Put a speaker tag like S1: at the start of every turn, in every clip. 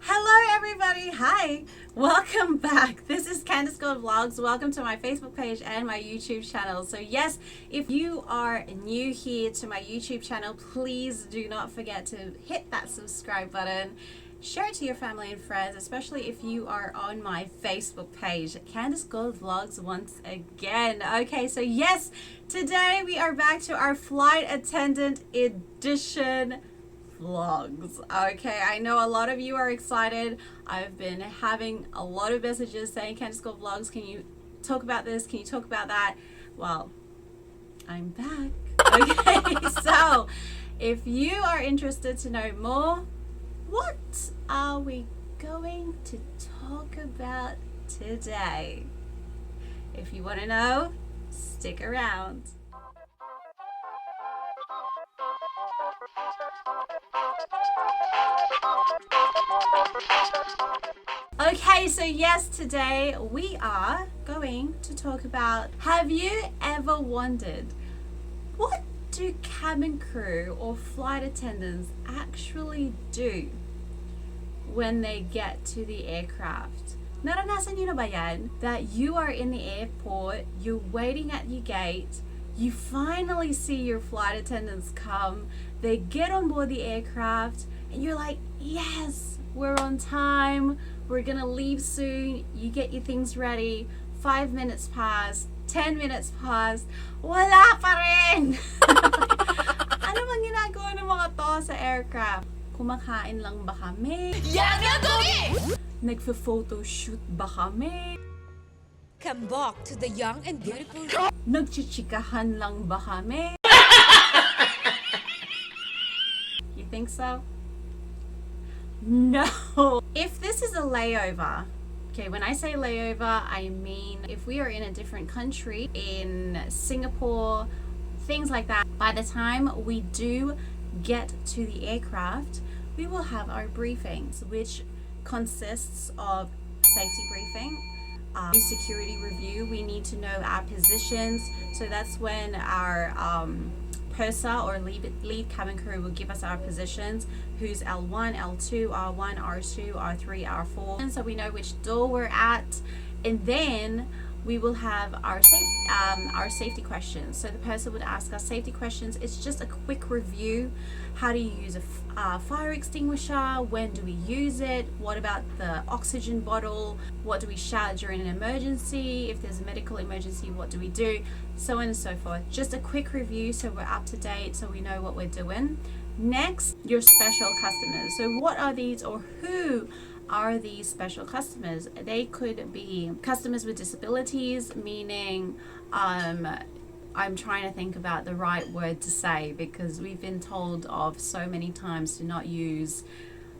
S1: Hello everybody, hi, welcome back. This is Candice Gold Vlogs. Welcome to my Facebook page and my YouTube channel. So yes, if you are new here to my YouTube channel, please do not forget to hit that subscribe button. Share it to your family and friends, especially if you are on my Facebook page, Candice Gold Vlogs once again. Okay, so yes, today we are back to our flight attendant edition vlogs. Okay, I know a lot of you are excited. I've been having a lot of messages saying, Candice Gold Vlogs, can you talk about this? Can you talk about that? Well, I'm back. Okay, so if you are interested to know more, what are we going to talk about today? If you want to know, stick around. Okay, so yes, today we are going to talk about, have you ever wondered, what do cabin crew or flight attendants actually do when they get to the aircraft? Naranasan nyo na ba yan? That you are in the airport, you're waiting at your gate, you finally see your flight attendants come, they get on board the aircraft, and you're like, yes, we're on time, we're gonna leave soon. You get your things ready, 5 minutes pass, 10 minutes pass, wala pa rin! Ano bang ginagawa ng mga to sa aircraft? Kumakain lang ba kami? Nagpa-photo shoot ba kami?
S2: Come back to the young and beautiful.
S1: Nagchichikahan lang ba kami? You think so? No. If this is a layover, okay, when I say layover, I mean if we are in a different country, in Singapore, things like that, by the time we do get to the aircraft, we will have our briefings, which consists of safety briefing, security review. We need to know our positions, so that's when our purser or lead cabin crew will give us our positions, who's L1, L2, R1, R2, R3, R4, and so we know which door we're at. And then we will have our safety questions. So the person would ask us safety questions. It's just a quick review. How do you use a fire extinguisher? When do we use it? What about the oxygen bottle? What do we shout during an emergency? If there's a medical emergency, what do we do? So on and so forth. Just a quick review so we're up to date, so we know what we're doing. Next, your special customers. So what are these, or who are these special customers? They could be customers with disabilities, meaning I'm trying to think about the right word to say, because we've been told of so many times to not use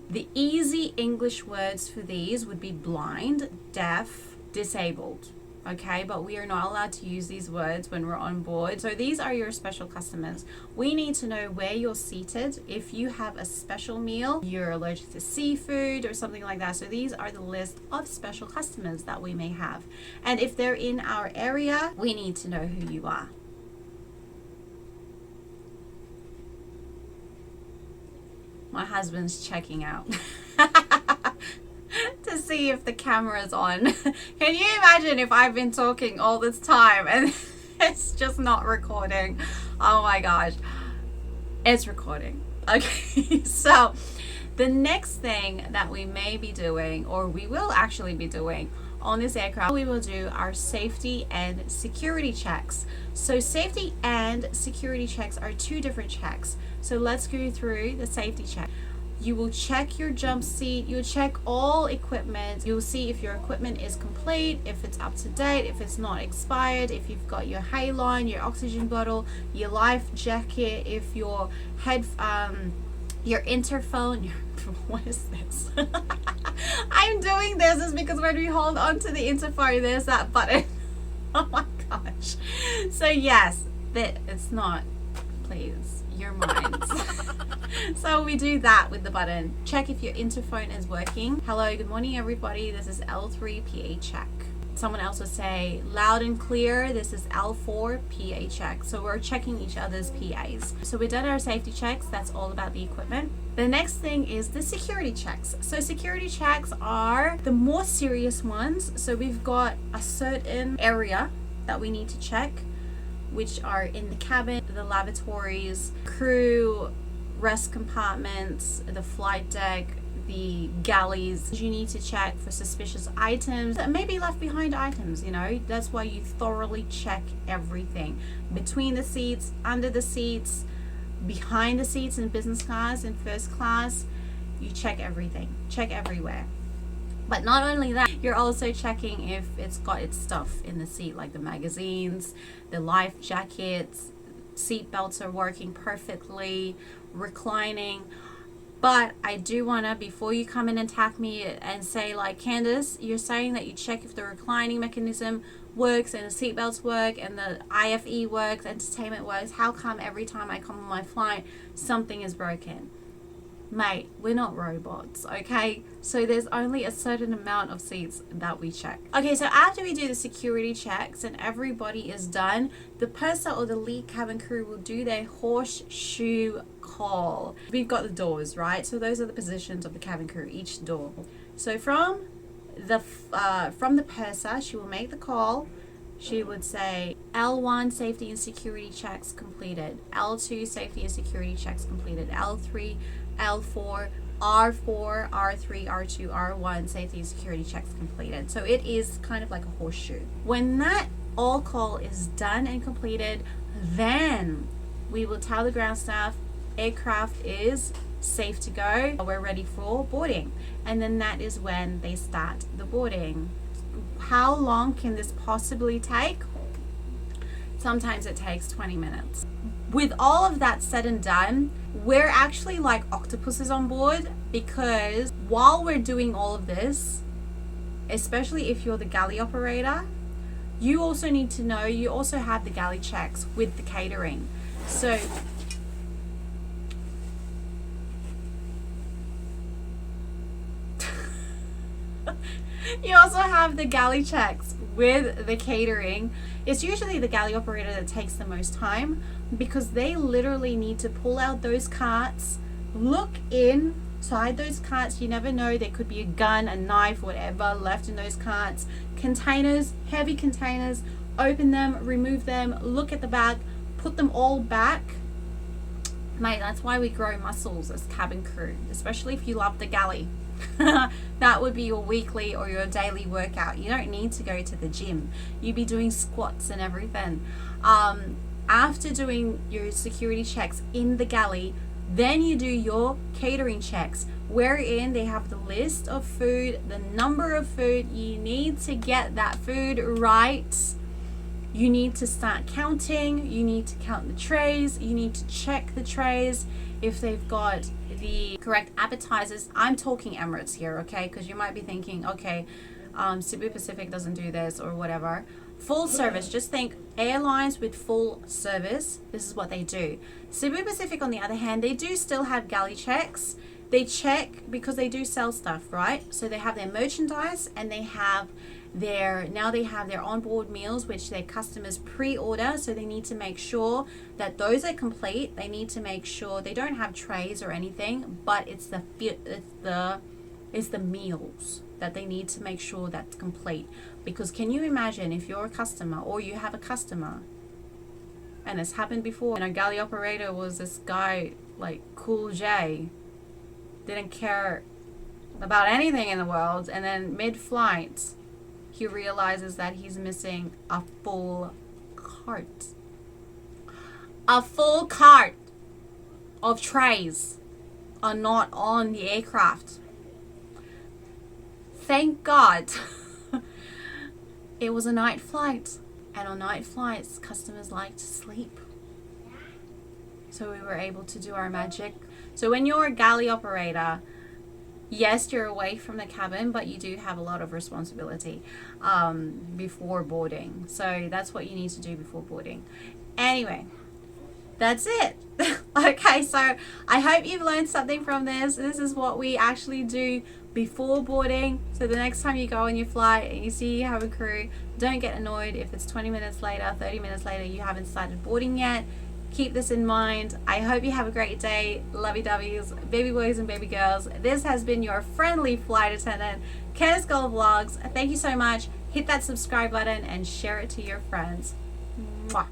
S1: the easy English words for these would be blind, deaf, disabled. Okay, but we are not allowed to use these words when we're on board. So these are your special customers. We need to know where you're seated. If you have a special meal, you're allergic to seafood or something like that. So these are the list of special customers that we may have. And if they're in our area, we need to know who you are. My husband's checking out. To see if the camera's on. Can you imagine if I've been talking all this time and it's just not recording? Oh my gosh, it's recording. Okay, so the next thing that we may be doing, or we will actually be doing on this aircraft, we will do our safety and security checks. So safety and security checks are two different checks. So let's go through the safety check. You will check your jump seat, you'll check all equipment, you'll see if your equipment is complete, if it's up to date, if it's not expired, if you've got your halon, your oxygen bottle, your life jacket, if your your interphone, what is this? I'm doing this is because when we hold on to the interphone, there's that button. Oh my gosh. So yes, it's not, please, your minds. So we do that with the button. Check if your interphone is working. Hello, good morning everybody. This is L3 PA check. Someone else would say loud and clear. This is L4 PA check. So we're checking each other's PAs. So we've done our safety checks. That's all about the equipment. The next thing is the security checks. So security checks are the more serious ones. So we've got a certain area that we need to check, which are in the cabin, the lavatories, crew, rest compartments, the flight deck, the galleys. You need to check for suspicious items, maybe left behind items, you know. That's why you thoroughly check everything. Between the seats, under the seats, behind the seats in business class and first class, you check everything. Check everywhere. But not only that, you're also checking if it's got its stuff in the seat, like the magazines, the life jackets, seat belts are working perfectly, reclining. But I do want to, before you come in and attack me and say like, Candace, you're saying that you check if the reclining mechanism works and the seat belts work and the IFE works, entertainment works. How come every time I come on my flight, something is broken? Mate, we're not robots, okay? So there's only a certain amount of seats that we check. Okay, so after we do the security checks and everybody is done, the purser or the lead cabin crew will do their horseshoe call. We've got the doors, right? So those are the positions of the cabin crew, each door. So from the purser, she will make the call. She would say L1 safety and security checks completed, L2 safety and security checks completed, L3, L4, R4, R3, R2, R1 safety and security checks completed. So it is kind of like a horseshoe. When that all call is done and completed, then we will tell the ground staff aircraft is safe to go, we're ready for boarding. And then that is when they start the boarding. How long can this possibly take? Sometimes it takes 20 minutes. With all of that said and done, we're actually like octopuses on board, because while we're doing all of this, especially if you're the galley operator, you also need to know you also have the galley checks with the catering. So you also have the galley checks with the catering. It's usually the galley operator that takes the most time, because they literally need to pull out those carts, look inside those carts. You never know, there could be a gun, a knife, whatever left in those carts. Containers, heavy containers, open them, remove them, look at the back, put them all back. Mate, that's why we grow muscles as cabin crew, especially if you love the galley. That would be your weekly or your daily workout. You don't need to go to the gym. You'd be doing squats and everything. After doing your security checks in the galley, then you do your catering checks, wherein they have the list of food, the number of food. You need to get that food right. You need to start counting. You need to count the trays. You need to check the trays if they've got the correct appetizers. I'm talking Emirates here, okay? Because you might be thinking, okay, Cebu Pacific doesn't do this or whatever. Full service, just think airlines with full service, this is what they do. Cebu Pacific, on the other hand, they do still have galley checks. They check because they do sell stuff, right? So they have their merchandise and they have their onboard meals, which their customers pre-order. So they need to make sure that those are complete. They need to make sure they don't have trays or anything, but it's the meals that they need to make sure that's complete. Because can you imagine if you're a customer or you have a customer, and it's happened before, and our galley operator was this guy like Cool J, didn't care about anything in the world, and then mid-flight he realizes that he's missing a full cart. A full cart of trays are not on the aircraft. Thank God it was a night flight. And on night flights, customers like to sleep. So we were able to do our magic. So when you're a galley operator, yes, you're away from the cabin, but you do have a lot of responsibility before boarding. So that's what you need to do before boarding. Anyway, that's it. Okay, so I hope you've learned something from this. This is what we actually do before boarding. So the next time you go on your flight and you see you have a crew, don't get annoyed if it's 20 minutes later, 30 minutes later, you haven't started boarding yet. Keep this in mind. I hope you have a great day. Lovey-doveys, baby boys and baby girls. This has been your friendly flight attendant, Candace Gold Vlogs. Thank you so much. Hit that subscribe button and share it to your friends. Mwah.